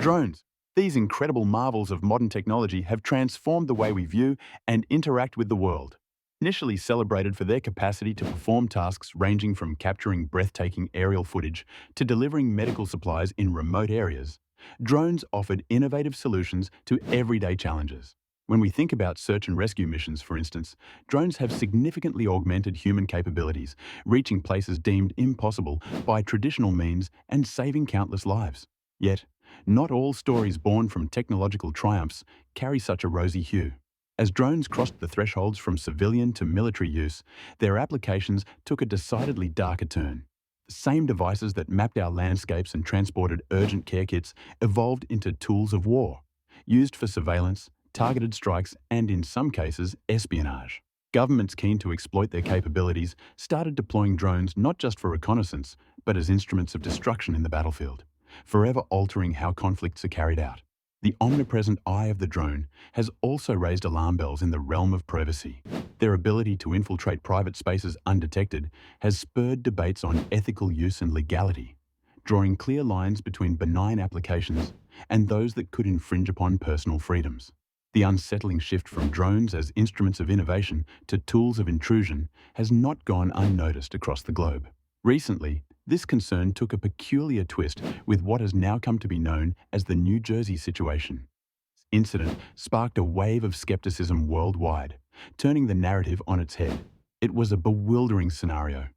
Drones. These incredible marvels of modern technology have transformed the way we view and interact with the world. Initially celebrated for their capacity to perform tasks ranging from capturing breathtaking aerial footage to delivering medical supplies in remote areas, drones offered innovative solutions to everyday challenges. When we think about search and rescue missions, for instance, drones have significantly augmented human capabilities, reaching places deemed impossible by traditional means and saving countless lives. Yet, not all stories born from technological triumphs carry such a rosy hue. As drones crossed the thresholds from civilian to military use, their applications took a decidedly darker turn. The same devices that mapped our landscapes and transported urgent care kits evolved into tools of war, used for surveillance, targeted strikes, and in some cases, espionage. Governments keen to exploit their capabilities started deploying drones not just for reconnaissance, but as instruments of destruction in the battlefield, forever altering how conflicts are carried out. The omnipresent eye of the drone has also raised alarm bells in the realm of privacy. Their ability to infiltrate private spaces undetected has spurred debates on ethical use and legality, drawing clear lines between benign applications and those that could infringe upon personal freedoms. The unsettling shift from drones as instruments of innovation to tools of intrusion has not gone unnoticed across the globe. Recently, this concern took a peculiar twist with what has now come to be known as the New Jersey situation. This incident sparked a wave of skepticism worldwide, turning the narrative on its head. It was a bewildering scenario.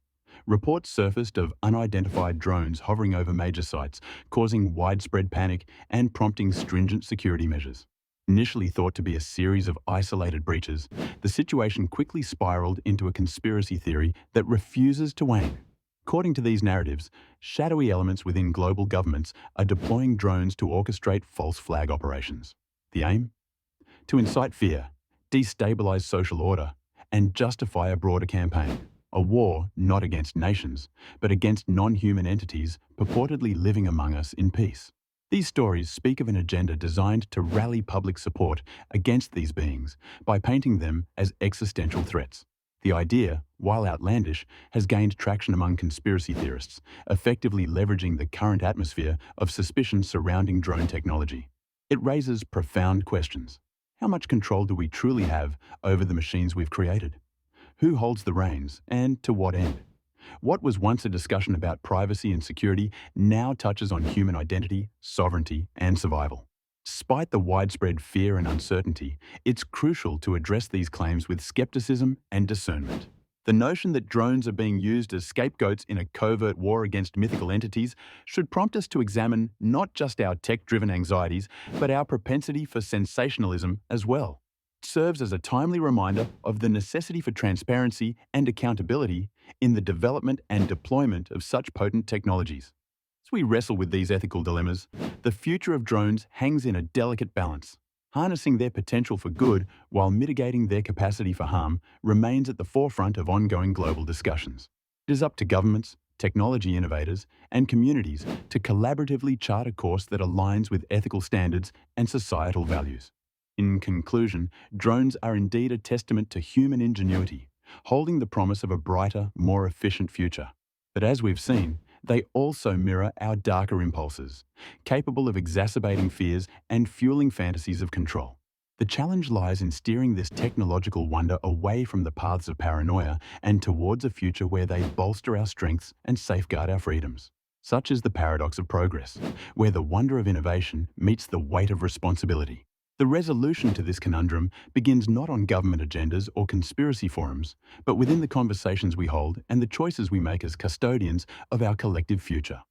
Reports surfaced of unidentified drones hovering over major sites, causing widespread panic and prompting stringent security measures. Initially thought to be a series of isolated breaches, the situation quickly spiraled into a conspiracy theory that refuses to wane. According to these narratives, shadowy elements within global governments are deploying drones to orchestrate false flag operations. The aim? To incite fear, destabilize social order, and justify a broader campaign. A war not against nations, but against non-human entities purportedly living among us in peace. These stories speak of an agenda designed to rally public support against these beings by painting them as existential threats. The idea, while outlandish, has gained traction among conspiracy theorists, effectively leveraging the current atmosphere of suspicion surrounding drone technology. It raises profound questions. How much control do we truly have over the machines we've created? Who holds the reins, and to what end? What was once a discussion about privacy and security now touches on human identity, sovereignty, and survival. Despite the widespread fear and uncertainty, it's crucial to address these claims with skepticism and discernment. The notion that drones are being used as scapegoats in a covert war against mythical entities should prompt us to examine not just our tech-driven anxieties, but our propensity for sensationalism as well. It serves as a timely reminder of the necessity for transparency and accountability in the development and deployment of such potent technologies. As we wrestle with these ethical dilemmas, the future of drones hangs in a delicate balance. Harnessing their potential for good while mitigating their capacity for harm remains at the forefront of ongoing global discussions. It is up to governments, technology innovators, and communities to collaboratively chart a course that aligns with ethical standards and societal values. In conclusion, drones are indeed a testament to human ingenuity, holding the promise of a brighter, more efficient future. But as we've seen, they also mirror our darker impulses, capable of exacerbating fears and fueling fantasies of control. The challenge lies in steering this technological wonder away from the paths of paranoia and towards a future where they bolster our strengths and safeguard our freedoms. Such is the paradox of progress, where the wonder of innovation meets the weight of responsibility. The resolution to this conundrum begins not on government agendas or conspiracy forums, but within the conversations we hold and the choices we make as custodians of our collective future.